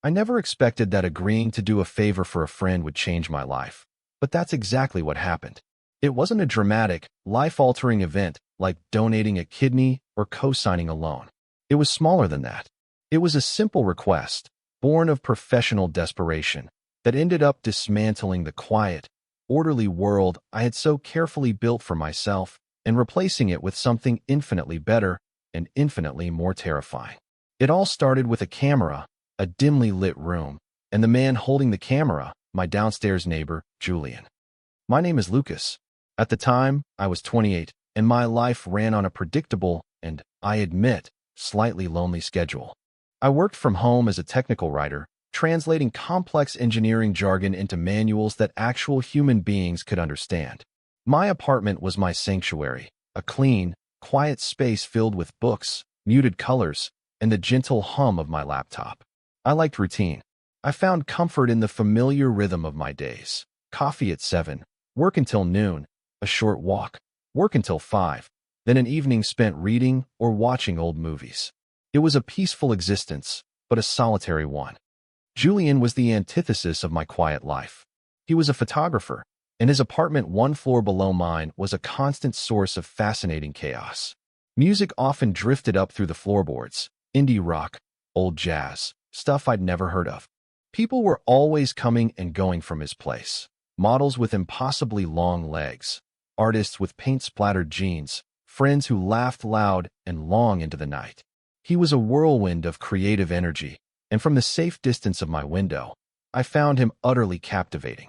I never expected that agreeing to do a favor for a friend would change my life, but that's exactly what happened. It wasn't a dramatic, life-altering event like donating a kidney or co-signing a loan. It was smaller than that. It was a simple request, born of professional desperation, that ended up dismantling the quiet, orderly world I had so carefully built for myself and replacing it with something infinitely better and infinitely more terrifying. It all started with a camera, a dimly lit room, and the man holding the camera, my downstairs neighbor, Julian. My name is Lucas. At the time, I was 28, and my life ran on a predictable and, I admit, slightly lonely schedule. I worked from home as a technical writer, translating complex engineering jargon into manuals that actual human beings could understand. My apartment was my sanctuary, a clean, quiet space filled with books, muted colors, and the gentle hum of my laptop. I liked routine. I found comfort in the familiar rhythm of my days. Coffee at 7, work until noon, a short walk, work until 5, then an evening spent reading or watching old movies. It was a peaceful existence, but a solitary one. Julian was the antithesis of my quiet life. He was a photographer, and his apartment one floor below mine was a constant source of fascinating chaos. Music often drifted up through the floorboards, indie rock, old jazz, stuff I'd never heard of. People were always coming and going from his place. Models with impossibly long legs, artists with paint-splattered jeans, friends who laughed loud and long into the night. He was a whirlwind of creative energy, and from the safe distance of my window, I found him utterly captivating.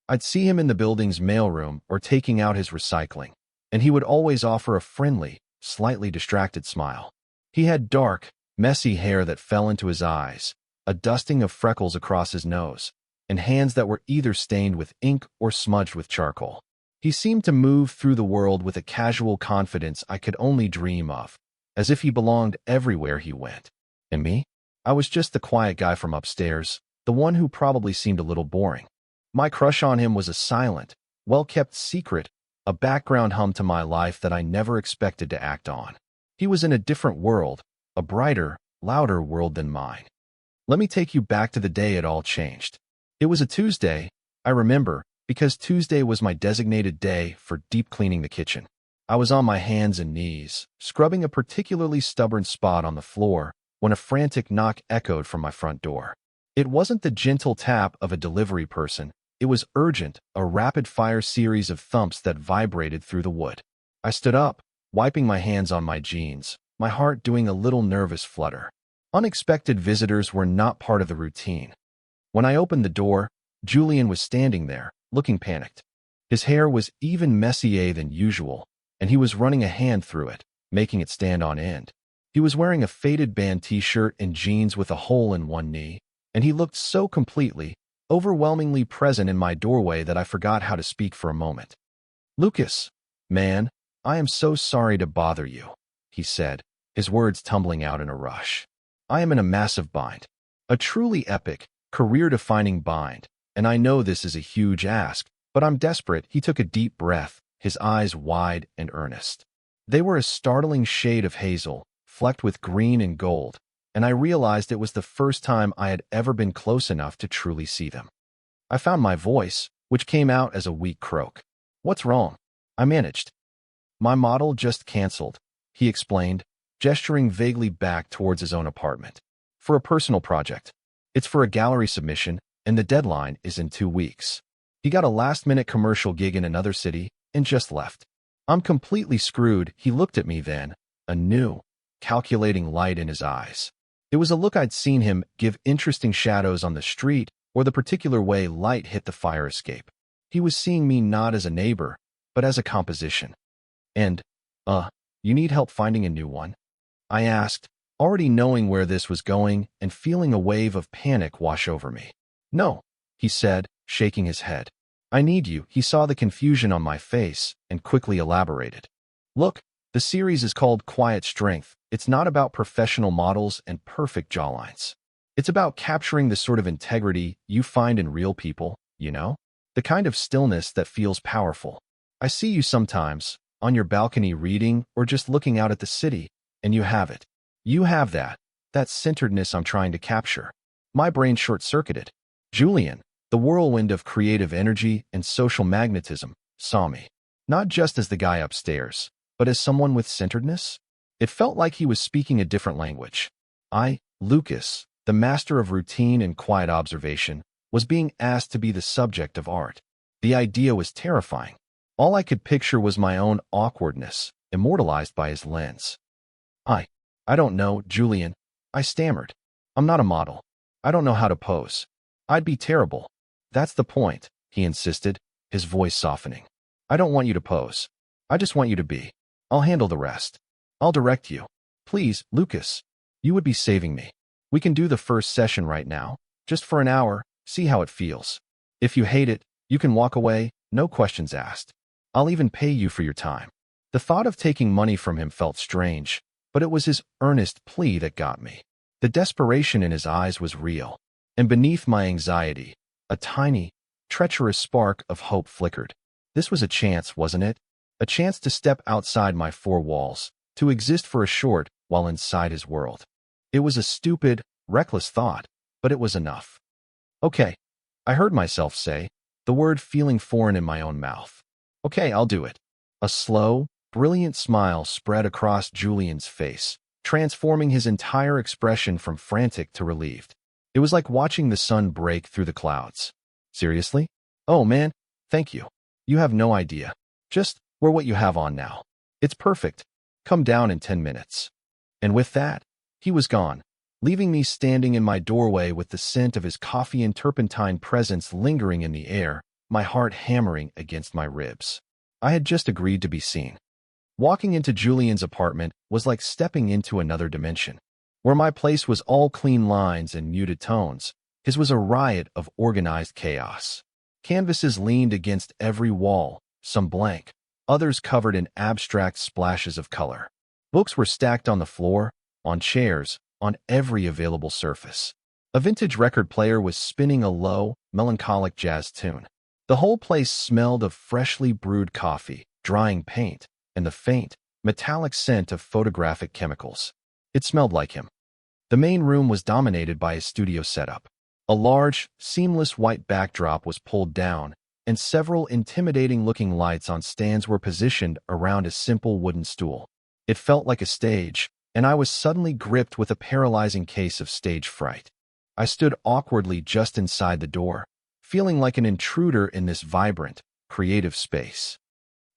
I'd see him in the building's mailroom or taking out his recycling, and he would always offer a friendly, slightly distracted smile. He had dark, messy hair that fell into his eyes, a dusting of freckles across his nose, and hands that were either stained with ink or smudged with charcoal. He seemed to move through the world with a casual confidence I could only dream of, as if he belonged everywhere he went. And me? I was just the quiet guy from upstairs, the one who probably seemed a little boring. My crush on him was a silent, well-kept secret, a background hum to my life that I never expected to act on. He was in a different world, a brighter, louder world than mine. Let me take you back to the day it all changed. It was a Tuesday, I remember, because Tuesday was my designated day for deep cleaning the kitchen. I was on my hands and knees, scrubbing a particularly stubborn spot on the floor, when a frantic knock echoed from my front door. It wasn't the gentle tap of a delivery person. It was urgent, a rapid-fire series of thumps that vibrated through the wood. I stood up, wiping my hands on my jeans, my heart doing a little nervous flutter. Unexpected visitors were not part of the routine. When I opened the door, Julian was standing there, looking panicked. His hair was even messier than usual, and he was running a hand through it, making it stand on end. He was wearing a faded band t-shirt and jeans with a hole in one knee, and he looked so completely, overwhelmingly present in my doorway that I forgot how to speak for a moment. "Lucas, man, I am so sorry to bother you," he said, his words tumbling out in a rush. "I am in a massive bind. A truly epic, career-defining bind, and I know this is a huge ask, but I'm desperate." He took a deep breath, his eyes wide and earnest. They were a startling shade of hazel, flecked with green and gold, and I realized it was the first time I had ever been close enough to truly see them. I found my voice, which came out as a weak croak. "What's wrong?" I managed. "My model just canceled," he explained, gesturing vaguely back towards his own apartment. "For a personal project. It's for a gallery submission, and the deadline is in 2 weeks. He got a last-minute commercial gig in another city and just left. I'm completely screwed." He looked at me then, a new, calculating light in his eyes. It was a look I'd seen him give interesting shadows on the street or the particular way light hit the fire escape. He was seeing me not as a neighbor, but as a composition. "And, you need help finding a new one?" I asked, already knowing where this was going and feeling a wave of panic wash over me. "No," he said, shaking his head. "I need you." He saw the confusion on my face and quickly elaborated. "Look, the series is called Quiet Strength. It's not about professional models and perfect jawlines. It's about capturing the sort of integrity you find in real people, you know? The kind of stillness that feels powerful. I see you sometimes, on your balcony reading or just looking out at the city, and you have it. You have that centeredness I'm trying to capture. My brain short-circuited. Julian, the whirlwind of creative energy and social magnetism, saw me. Not just as the guy upstairs, but as someone with centeredness. It felt like he was speaking a different language. I, Lucas, the master of routine and quiet observation, was being asked to be the subject of art. The idea was terrifying. All I could picture was my own awkwardness, immortalized by his lens. I don't know, Julian, I stammered. I'm not a model. I don't know how to pose. I'd be terrible. That's the point, he insisted, his voice softening. I don't want you to pose. I just want you to be. I'll handle the rest. I'll direct you. Please, Lucas. You would be saving me. We can do the first session right now, just for an hour, see how it feels. If you hate it, you can walk away, no questions asked. I'll even pay you for your time. The thought of taking money from him felt strange, but it was his earnest plea that got me. The desperation in his eyes was real, and beneath my anxiety, a tiny, treacherous spark of hope flickered. This was a chance, wasn't it? A chance to step outside my four walls, to exist for a short while inside his world. It was a stupid, reckless thought, but it was enough. Okay, I heard myself say, the word feeling foreign in my own mouth. Okay, I'll do it. A slow, brilliant smile spread across Julian's face, transforming his entire expression from frantic to relieved. It was like watching the sun break through the clouds. Seriously? Oh man, thank you. You have no idea. Just wear what you have on now. It's perfect. Come down in 10 minutes. And with that, he was gone, leaving me standing in my doorway with the scent of his coffee and turpentine presence lingering in the air, my heart hammering against my ribs. I had just agreed to be seen. Walking into Julian's apartment was like stepping into another dimension. Where my place was all clean lines and muted tones, his was a riot of organized chaos. Canvases leaned against every wall, some blank, others covered in abstract splashes of color. Books were stacked on the floor, on chairs, on every available surface. A vintage record player was spinning a low, melancholic jazz tune. The whole place smelled of freshly brewed coffee, drying paint, and the faint, metallic scent of photographic chemicals. It smelled like him. The main room was dominated by his studio setup. A large, seamless white backdrop was pulled down, and several intimidating-looking lights on stands were positioned around a simple wooden stool. It felt like a stage, and I was suddenly gripped with a paralyzing case of stage fright. I stood awkwardly just inside the door, feeling like an intruder in this vibrant, creative space.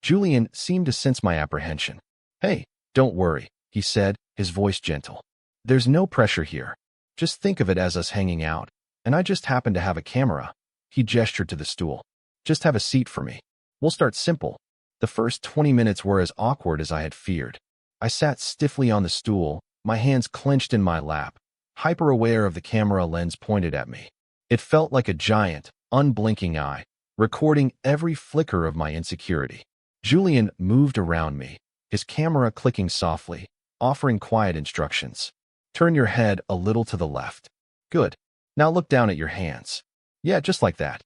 Julian seemed to sense my apprehension. Hey, don't worry, he said, his voice gentle. There's no pressure here. Just think of it as us hanging out, and I just happen to have a camera. He gestured to the stool. Just have a seat for me. We'll start simple. The first 20 minutes were as awkward as I had feared. I sat stiffly on the stool, my hands clenched in my lap, hyper-aware of the camera lens pointed at me. It felt like a giant, unblinking eye, recording every flicker of my insecurity. Julian moved around me, his camera clicking softly, offering quiet instructions. Turn your head a little to the left. Good. Now look down at your hands. Yeah, just like that.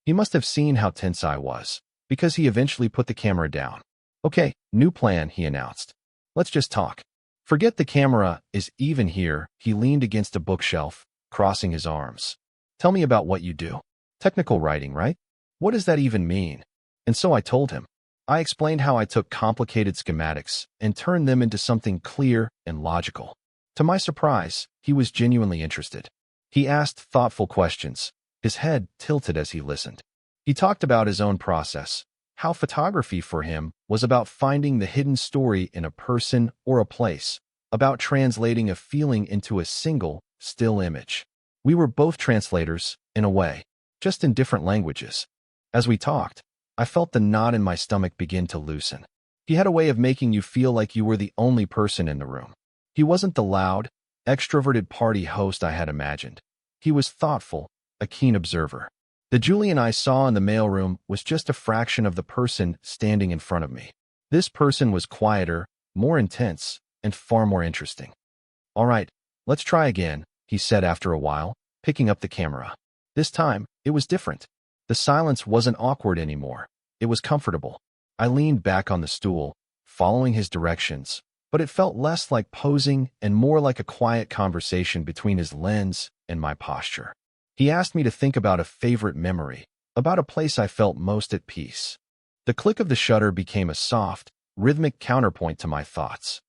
He must have seen how tense I was, because he eventually put the camera down. Okay, new plan, he announced. Let's just talk. Forget the camera is even here, he leaned against a bookshelf, crossing his arms. Tell me about what you do. Technical writing, right? What does that even mean? And so I told him. I explained how I took complicated schematics and turned them into something clear and logical. To my surprise, he was genuinely interested. He asked thoughtful questions, his head tilted as he listened. He talked about his own process, how photography for him was about finding the hidden story in a person or a place, about translating a feeling into a single, still image. We were both translators, in a way, just in different languages. As we talked, I felt the knot in my stomach begin to loosen. He had a way of making you feel like you were the only person in the room. He wasn't the loud, extroverted party host I had imagined. He was thoughtful, a keen observer. The Julian I saw in the mailroom was just a fraction of the person standing in front of me. This person was quieter, more intense, and far more interesting. All right, let's try again, he said after a while, picking up the camera. This time, it was different. The silence wasn't awkward anymore. It was comfortable. I leaned back on the stool, following his directions, but it felt less like posing and more like a quiet conversation between his lens and and my posture. He asked me to think about a favorite memory, about a place I felt most at peace. The click of the shutter became a soft, rhythmic counterpoint to my thoughts.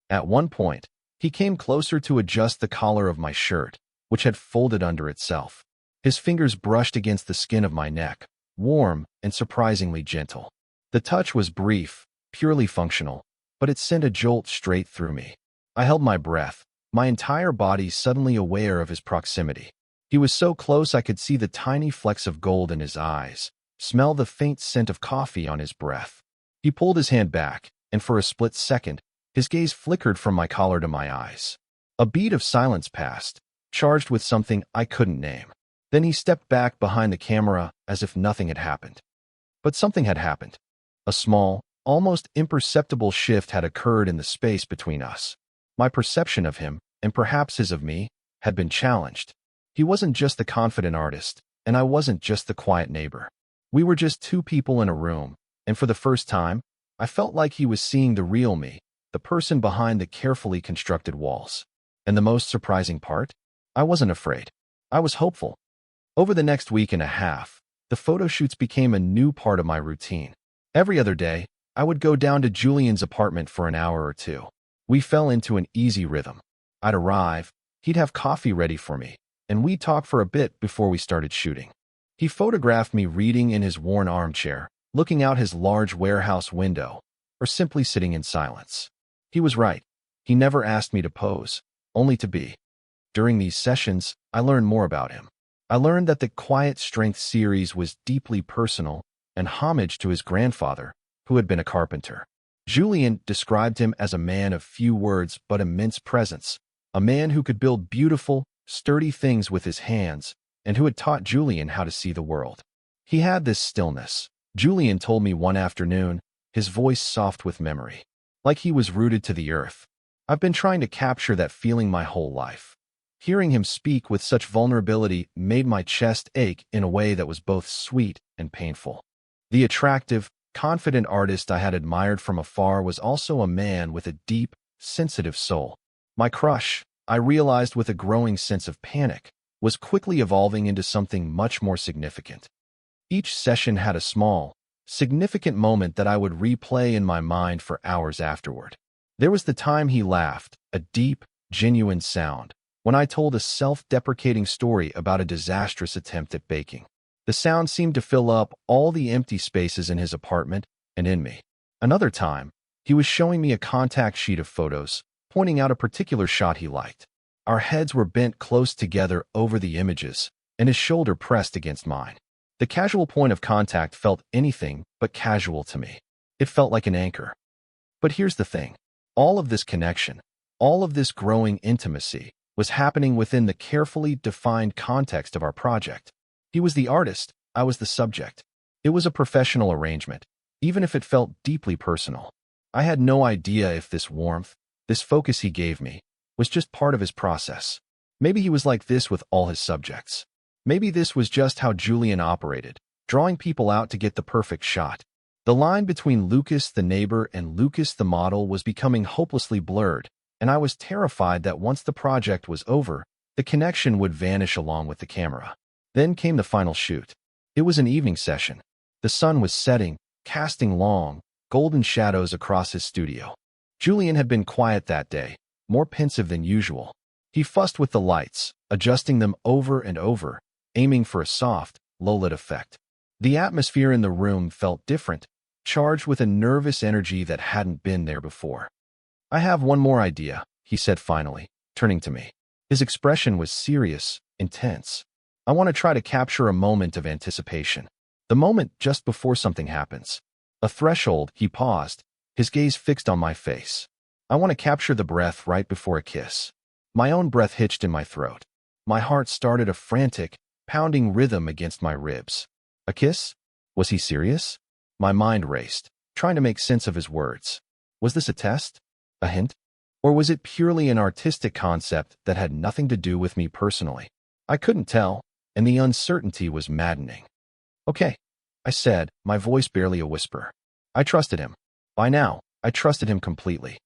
At one point, he came closer to adjust the collar of my shirt, which had folded under itself. His fingers brushed against the skin of my neck, warm and surprisingly gentle. The touch was brief, purely functional, but it sent a jolt straight through me. I held my breath, my entire body suddenly aware of his proximity. He was so close I could see the tiny flecks of gold in his eyes, smell the faint scent of coffee on his breath. He pulled his hand back, and for a split second, his gaze flickered from my collar to my eyes. A beat of silence passed, charged with something I couldn't name. Then he stepped back behind the camera as if nothing had happened. But something had happened. A small, almost imperceptible shift had occurred in the space between us. My perception of him, and perhaps his of me, had been challenged. He wasn't just the confident artist, and I wasn't just the quiet neighbor. We were just two people in a room, and for the first time, I felt like he was seeing the real me, the person behind the carefully constructed walls. And the most surprising part? I wasn't afraid. I was hopeful. Over the next week and a half, the photo shoots became a new part of my routine. Every other day, I would go down to Julian's apartment for an hour or two. We fell into an easy rhythm. I'd arrive, he'd have coffee ready for me, and we'd talk for a bit before we started shooting. He photographed me reading in his worn armchair, looking out his large warehouse window, or simply sitting in silence. He was right. He never asked me to pose, only to be. During these sessions, I learned more about him. I learned that the Quiet Strength series was deeply personal and homage to his grandfather, who had been a carpenter. Julian described him as a man of few words but immense presence, a man who could build beautiful, sturdy things with his hands, and who had taught Julian how to see the world. He had this stillness, Julian told me one afternoon, his voice soft with memory, like he was rooted to the earth. I've been trying to capture that feeling my whole life. Hearing him speak with such vulnerability made my chest ache in a way that was both sweet and painful. The attractive, confident artist I had admired from afar was also a man with a deep, sensitive soul. My crush, I realized with a growing sense of panic, was quickly evolving into something much more significant. Each session had a small, significant moment that I would replay in my mind for hours afterward. There was the time he laughed, a deep, genuine sound, when I told a self-deprecating story about a disastrous attempt at baking. The sound seemed to fill up all the empty spaces in his apartment and in me. Another time, he was showing me a contact sheet of photos, pointing out a particular shot he liked. Our heads were bent close together over the images, and his shoulder pressed against mine. The casual point of contact felt anything but casual to me. It felt like an anchor. But here's the thing. All of this connection, all of this growing intimacy, was happening within the carefully defined context of our project. He was the artist, I was the subject. It was a professional arrangement, even if it felt deeply personal. I had no idea if this warmth, this focus he gave me, was just part of his process. Maybe he was like this with all his subjects. Maybe this was just how Julian operated, drawing people out to get the perfect shot. The line between Lucas the neighbor and Lucas the model was becoming hopelessly blurred, and I was terrified that once the project was over, the connection would vanish along with the camera. Then came the final shoot. It was an evening session. The sun was setting, casting long, golden shadows across his studio. Julian had been quiet that day, more pensive than usual. He fussed with the lights, adjusting them over and over, aiming for a soft, low-lit effect. The atmosphere in the room felt different, charged with a nervous energy that hadn't been there before. "I have one more idea," he said finally, turning to me. His expression was serious, intense. "I want to try to capture a moment of anticipation. The moment just before something happens. A threshold." He paused, his gaze fixed on my face. "I want to capture the breath right before a kiss." My own breath hitched in my throat. My heart started a frantic, pounding rhythm against my ribs. A kiss? Was he serious? My mind raced, trying to make sense of his words. Was this a test? A hint? Or was it purely an artistic concept that had nothing to do with me personally? I couldn't tell, and the uncertainty was maddening. "Okay," I said, my voice barely a whisper. I trusted him. By now, I trusted him completely.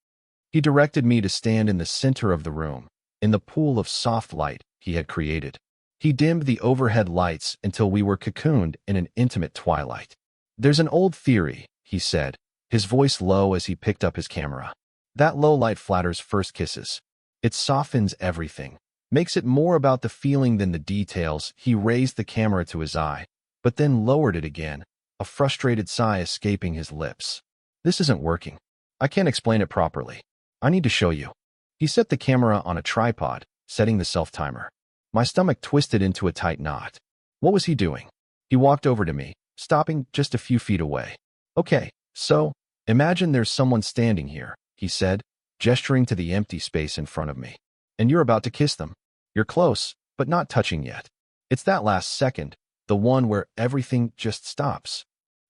He directed me to stand in the center of the room, in the pool of soft light he had created. He dimmed the overhead lights until we were cocooned in an intimate twilight. "There's an old theory," he said, his voice low as he picked up his camera. "That low light flatters first kisses. It softens everything, makes it more about the feeling than the details." He raised the camera to his eye, but then lowered it again, a frustrated sigh escaping his lips. "This isn't working. I can't explain it properly. I need to show you." He set the camera on a tripod, setting the self-timer. My stomach twisted into a tight knot. What was he doing? He walked over to me, stopping just a few feet away. "Okay, so, imagine there's someone standing here," he said, gesturing to the empty space in front of me. "And you're about to kiss them. You're close, but not touching yet. It's that last second, the one where everything just stops."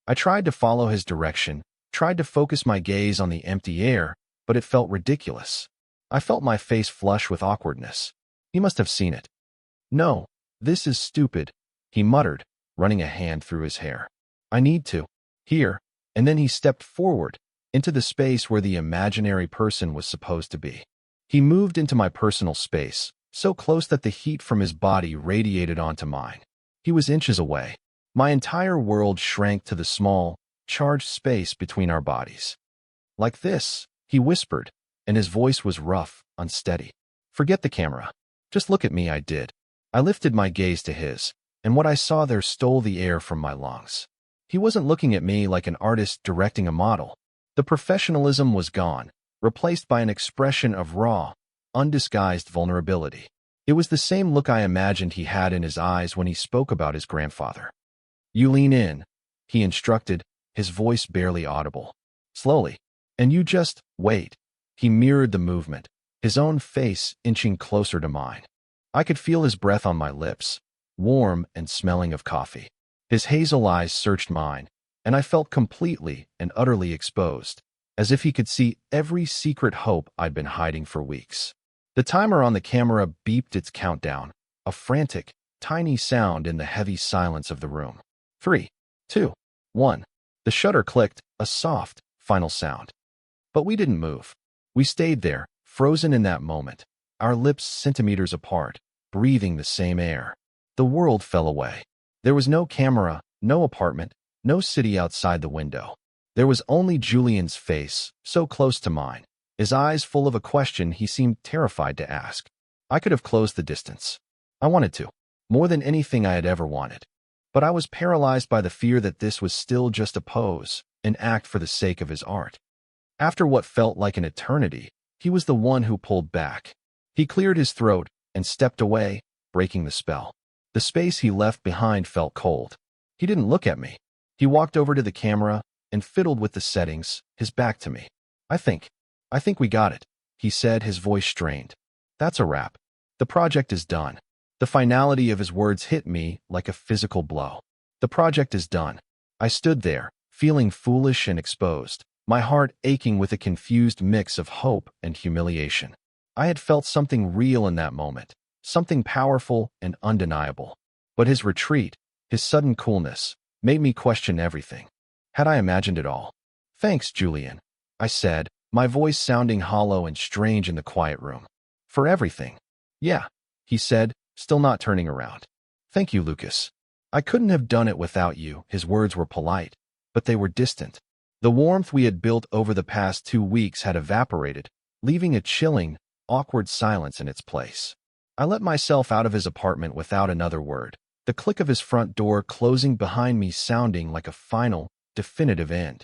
I tried to follow his direction, tried to focus my gaze on the empty air, but it felt ridiculous. I felt my face flush with awkwardness. He must have seen it. "No, this is stupid," he muttered, running a hand through his hair. "I need to." Here, and then he stepped forward, into the space where the imaginary person was supposed to be. He moved into my personal space, so close that the heat from his body radiated onto mine. He was inches away. My entire world shrank to the small, charged space between our bodies. "Like this," he whispered, and his voice was rough, unsteady. "Forget the camera. Just look at me." I did. I lifted my gaze to his, and what I saw there stole the air from my lungs. He wasn't looking at me like an artist directing a model. The professionalism was gone, replaced by an expression of raw, undisguised vulnerability. It was the same look I imagined he had in his eyes when he spoke about his grandfather. "You lean in," he instructed, his voice barely audible. "Slowly. And you just wait." He mirrored the movement, his own face inching closer to mine. I could feel his breath on my lips, warm and smelling of coffee. His hazel eyes searched mine, and I felt completely and utterly exposed, as if he could see every secret hope I'd been hiding for weeks. The timer on the camera beeped its countdown, a frantic, tiny sound in the heavy silence of the room. 3, 2, 1. The shutter clicked, a soft, final sound. But we didn't move. We stayed there, frozen in that moment, our lips centimeters apart, breathing the same air. The world fell away. There was no camera, no apartment, no city outside the window. There was only Julian's face, so close to mine, his eyes full of a question he seemed terrified to ask. I could have closed the distance. I wanted to, more than anything I had ever wanted. But I was paralyzed by the fear that this was still just a pose, an act for the sake of his art. After what felt like an eternity, he was the one who pulled back. He cleared his throat and stepped away, breaking the spell. The space he left behind felt cold. He didn't look at me. He walked over to the camera and fiddled with the settings, his back to me. I think we got it," he said, his voice strained. "That's a wrap. The project is done." The finality of his words hit me like a physical blow. The project is done. I stood there, feeling foolish and exposed, my heart aching with a confused mix of hope and humiliation. I had felt something real in that moment, something powerful and undeniable. But his retreat, his sudden coolness, made me question everything. Had I imagined it all? "Thanks, Julian," I said, my voice sounding hollow and strange in the quiet room. "For everything." "Yeah," he said, still not turning around. "Thank you, Lucas. I couldn't have done it without you." His words were polite, but they were distant. The warmth we had built over the past 2 weeks had evaporated, leaving a chilling, awkward silence in its place. I let myself out of his apartment without another word, the click of his front door closing behind me sounding like a final, definitive end.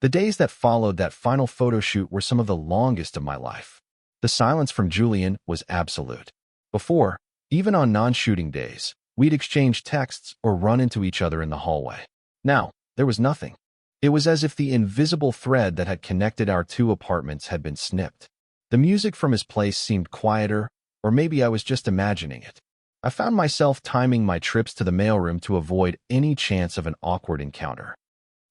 The days that followed that final photo shoot were some of the longest of my life. The silence from Julian was absolute. Before, even on non-shooting days, we'd exchange texts or run into each other in the hallway. Now, there was nothing. It was as if the invisible thread that had connected our 2 apartments had been snipped. The music from his place seemed quieter, or maybe I was just imagining it. I found myself timing my trips to the mailroom to avoid any chance of an awkward encounter.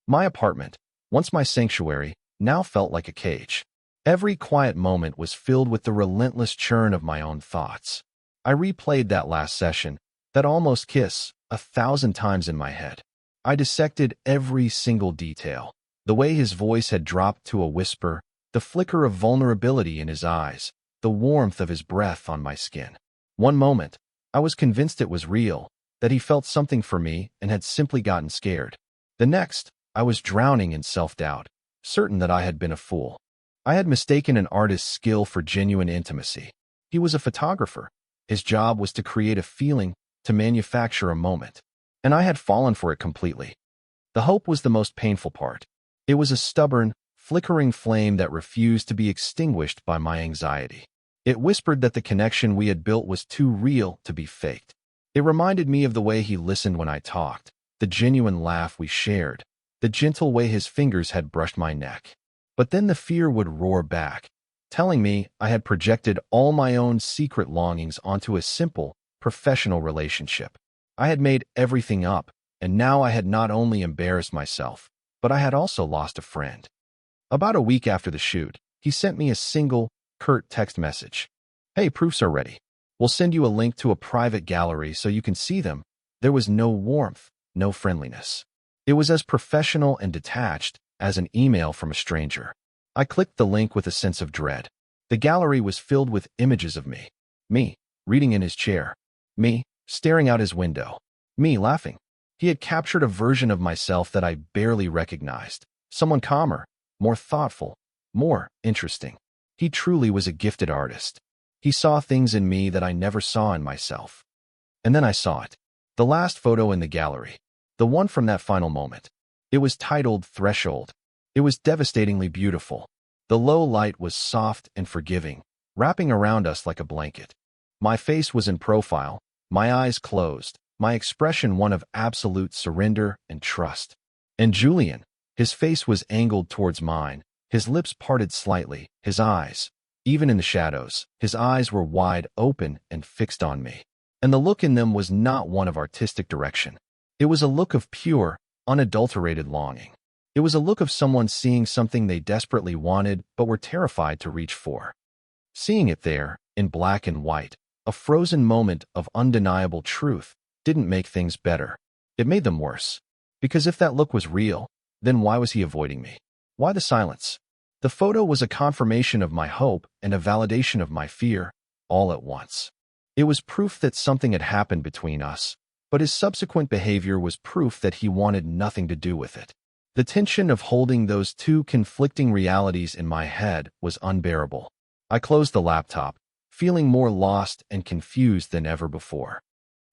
My apartment, once my sanctuary, now felt like a cage. Every quiet moment was filled with the relentless churn of my own thoughts. I replayed that last session, that almost kiss, 1,000 times in my head. I dissected every single detail, the way his voice had dropped to a whisper, the flicker of vulnerability in his eyes, the warmth of his breath on my skin. One moment, I was convinced it was real, that he felt something for me and had simply gotten scared. The next, I was drowning in self-doubt, certain that I had been a fool. I had mistaken an artist's skill for genuine intimacy. He was a photographer. His job was to create a feeling, to manufacture a moment. And I had fallen for it completely. The hope was the most painful part. It was a stubborn, flickering flame that refused to be extinguished by my anxiety. It whispered that the connection we had built was too real to be faked. It reminded me of the way he listened when I talked, the genuine laugh we shared, the gentle way his fingers had brushed my neck. But then the fear would roar back, telling me I had projected all my own secret longings onto a simple, professional relationship. I had made everything up, and now I had not only embarrassed myself, but I had also lost a friend. About a week after the shoot, he sent me a single, curt text message. "Hey, proofs are ready. We'll send you a link to a private gallery so you can see them." There was no warmth, no friendliness. It was as professional and detached as an email from a stranger. I clicked the link with a sense of dread. The gallery was filled with images of me. Me, reading in his chair. Me, staring out his window. Me, laughing. He had captured a version of myself that I barely recognized. Someone calmer, more thoughtful, more interesting. He truly was a gifted artist. He saw things in me that I never saw in myself. And then I saw it. The last photo in the gallery. The one from that final moment. It was titled Threshold. It was devastatingly beautiful. The low light was soft and forgiving, wrapping around us like a blanket. My face was in profile, my eyes closed, my expression one of absolute surrender and trust. And Julian, his face was angled towards mine, his lips parted slightly, his eyes, even in the shadows, his eyes were wide open and fixed on me. And the look in them was not one of artistic direction. It was a look of pure, unadulterated longing. It was a look of someone seeing something they desperately wanted but were terrified to reach for. Seeing it there, in black and white, a frozen moment of undeniable truth, didn't make things better. It made them worse. Because if that look was real, then why was he avoiding me? Why the silence? The photo was a confirmation of my hope and a validation of my fear, all at once. It was proof that something had happened between us, but his subsequent behavior was proof that he wanted nothing to do with it. The tension of holding those two conflicting realities in my head was unbearable. I closed the laptop, feeling more lost and confused than ever before.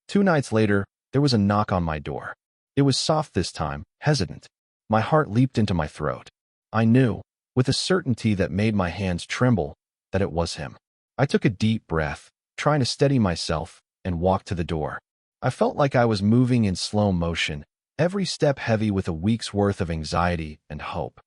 2 nights later, there was a knock on my door. It was soft this time, hesitant. My heart leaped into my throat. I knew, with a certainty that made my hands tremble, that it was him. I took a deep breath, trying to steady myself, and walked to the door. I felt like I was moving in slow motion, every step heavy with a week's worth of anxiety and hope.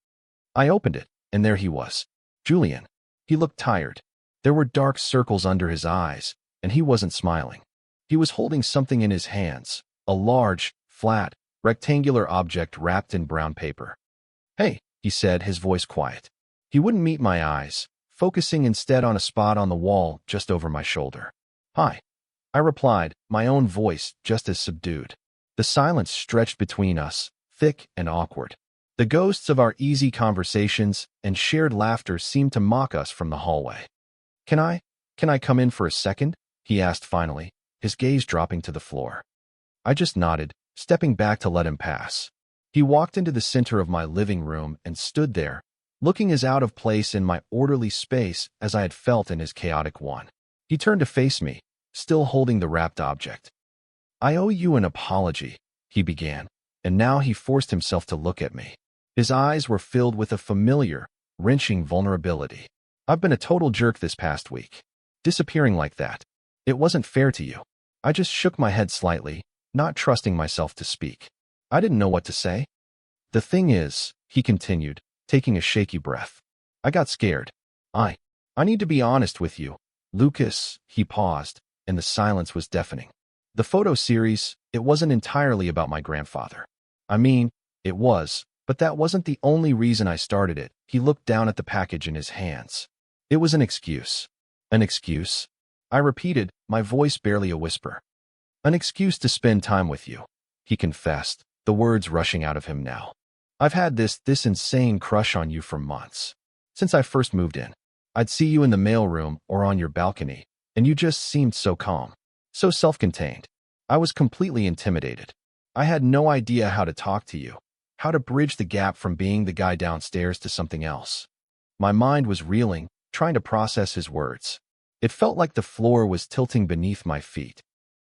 I opened it, and there he was. Julian. He looked tired. There were dark circles under his eyes, and he wasn't smiling. He was holding something in his hands, a large, flat, rectangular object wrapped in brown paper. "Hey," he said, his voice quiet. He wouldn't meet my eyes, focusing instead on a spot on the wall just over my shoulder. "Hi," I replied, my own voice just as subdued. The silence stretched between us, thick and awkward. The ghosts of our easy conversations and shared laughter seemed to mock us from the hallway. Can I come in for a second?" he asked finally, his gaze dropping to the floor. I just nodded, stepping back to let him pass. He walked into the center of my living room and stood there, looking as out of place in my orderly space as I had felt in his chaotic one. He turned to face me, still holding the wrapped object. "I owe you an apology," he began, and now he forced himself to look at me. His eyes were filled with a familiar, wrenching vulnerability. "I've been a total jerk this past week. Disappearing like that. It wasn't fair to you." I just shook my head slightly, not trusting myself to speak. I didn't know what to say. "The thing is," he continued, taking a shaky breath, "I got scared. I need to be honest with you, Lucas." He paused, and the silence was deafening. "The photo series, it wasn't entirely about my grandfather. I mean, it was, but that wasn't the only reason I started it." He looked down at the package in his hands. "It was an excuse." "An excuse?" I repeated, my voice barely a whisper. "An excuse to spend time with you," he confessed, the words rushing out of him now. "I've had this insane crush on you for months. Since I first moved in. I'd see you in the mailroom or on your balcony, and you just seemed so calm, so self-contained. I was completely intimidated. I had no idea how to talk to you, how to bridge the gap from being the guy downstairs to something else. My mind was reeling, trying to process his words. It felt like the floor was tilting beneath my feet.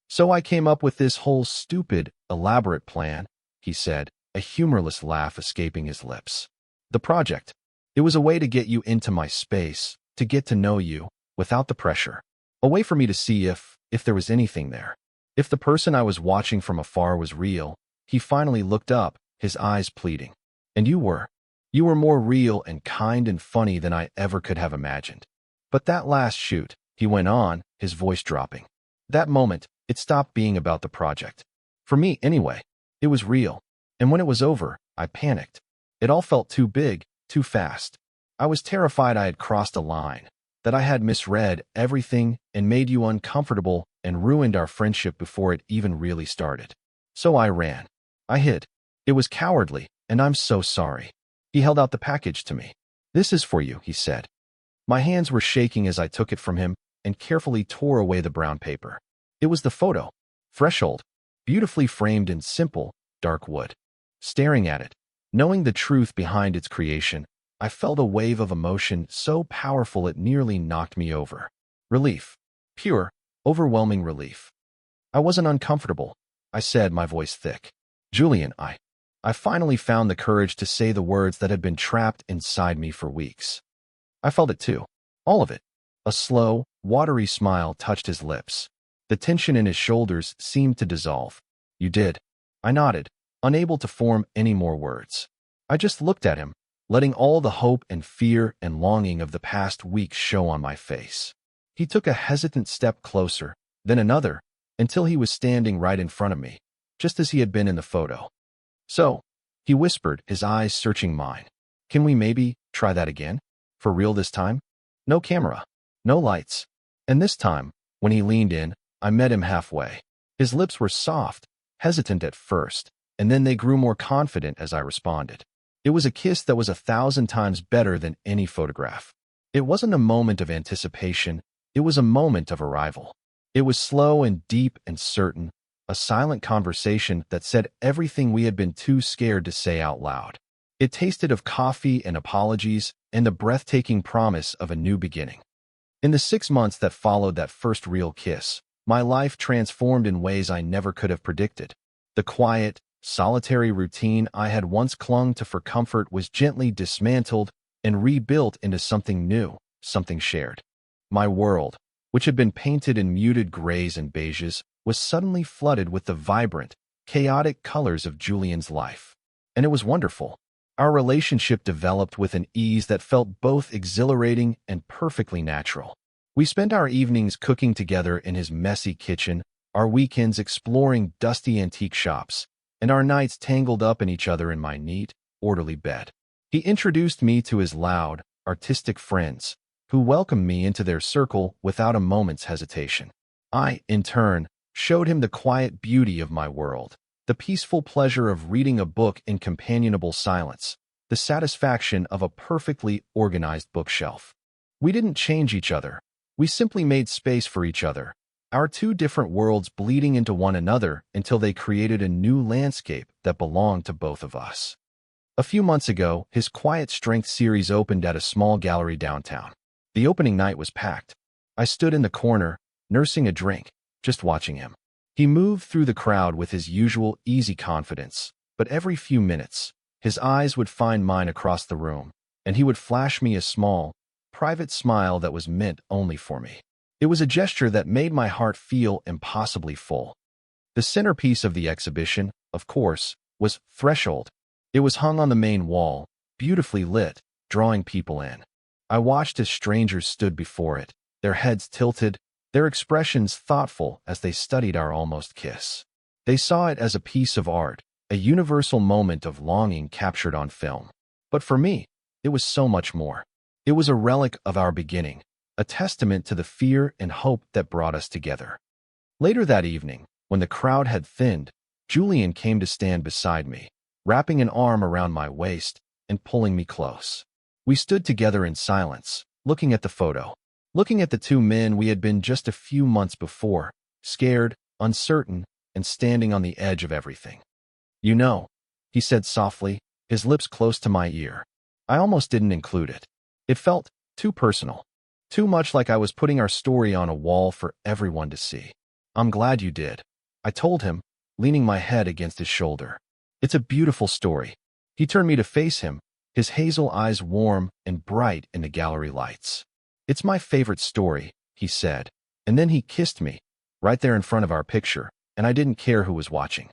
So I came up with this whole stupid, elaborate plan, he said, a humorless laugh escaping his lips. The project. It was a way to get you into my space, to get to know you, without the pressure. A way for me to see if there was anything there. If the person I was watching from afar was real. He finally looked up, his eyes pleading. And you were. You were more real and kind and funny than I ever could have imagined. But that last shoot, he went on, his voice dropping. That moment, it stopped being about the project. For me, anyway, it was real. And when it was over, I panicked. It all felt too big, too fast. I was terrified I had crossed a line, that I had misread everything and made you uncomfortable and ruined our friendship before it even really started. So I ran. I hid. It was cowardly, and I'm so sorry. He held out the package to me. This is for you, he said. My hands were shaking as I took it from him and carefully tore away the brown paper. It was the photo. Threshold. Beautifully framed in simple, dark wood. Staring at it, knowing the truth behind its creation, I felt a wave of emotion so powerful it nearly knocked me over. Relief. Pure, overwhelming relief. I wasn't uncomfortable, I said, my voice thick. Julian, I finally found the courage to say the words that had been trapped inside me for weeks. I felt it too. All of it. A slow, watery smile touched his lips. The tension in his shoulders seemed to dissolve. You did. I nodded, unable to form any more words. I just looked at him, letting all the hope and fear and longing of the past weeks show on my face. He took a hesitant step closer, then another, until he was standing right in front of me, just as he had been in the photo. So, he whispered, his eyes searching mine. Can we maybe try that again? For real this time? No camera. No lights. And this time, when he leaned in, I met him halfway. His lips were soft, hesitant at first, and then they grew more confident as I responded. It was a kiss that was 1,000 times better than any photograph. It wasn't a moment of anticipation, it was a moment of arrival. It was slow and deep and certain, a silent conversation that said everything we had been too scared to say out loud. It tasted of coffee and apologies and the breathtaking promise of a new beginning. In the 6 months that followed that first real kiss, my life transformed in ways I never could have predicted. The quiet, solitary routine I had once clung to for comfort was gently dismantled and rebuilt into something new, something shared. My world, which had been painted in muted grays and beiges, was suddenly flooded with the vibrant, chaotic colors of Julian's life. And it was wonderful. Our relationship developed with an ease that felt both exhilarating and perfectly natural. We spent our evenings cooking together in his messy kitchen, our weekends exploring dusty antique shops, and our nights tangled up in each other in my neat, orderly bed. He introduced me to his loud, artistic friends, who welcomed me into their circle without a moment's hesitation. I, in turn, showed him the quiet beauty of my world, the peaceful pleasure of reading a book in companionable silence, the satisfaction of a perfectly organized bookshelf. We didn't change each other. We simply made space for each other, our two different worlds bleeding into one another until they created a new landscape that belonged to both of us. A few months ago, his Quiet Strength series opened at a small gallery downtown. The opening night was packed. I stood in the corner, nursing a drink, just watching him. He moved through the crowd with his usual easy confidence, but every few minutes, his eyes would find mine across the room, and he would flash me a small, private smile that was meant only for me. It was a gesture that made my heart feel impossibly full. The centerpiece of the exhibition, of course, was Threshold. It was hung on the main wall, beautifully lit, drawing people in. I watched as strangers stood before it, their heads tilted, their expressions thoughtful as they studied our almost kiss. They saw it as a piece of art, a universal moment of longing captured on film. But for me, it was so much more. It was a relic of our beginning, a testament to the fear and hope that brought us together. Later that evening, when the crowd had thinned, Julian came to stand beside me, wrapping an arm around my waist and pulling me close. We stood together in silence, looking at the photo. Looking at the two men we had been just a few months before, scared, uncertain, and standing on the edge of everything. You know, he said softly, his lips close to my ear. I almost didn't include it. It felt too personal. Too much like I was putting our story on a wall for everyone to see. I'm glad you did, I told him, leaning my head against his shoulder. It's a beautiful story. He turned me to face him, his hazel eyes warm and bright in the gallery lights. It's my favorite story, he said, and then he kissed me, right there in front of our picture, and I didn't care who was watching.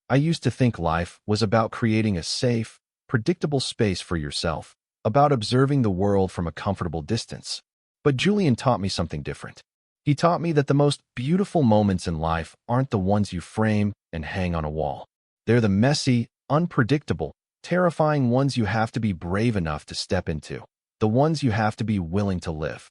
I used to think life was about creating a safe, predictable space for yourself, about observing the world from a comfortable distance. But Julian taught me something different. He taught me that the most beautiful moments in life aren't the ones you frame and hang on a wall. They're the messy, unpredictable, terrifying ones you have to be brave enough to step into, the ones you have to be willing to live.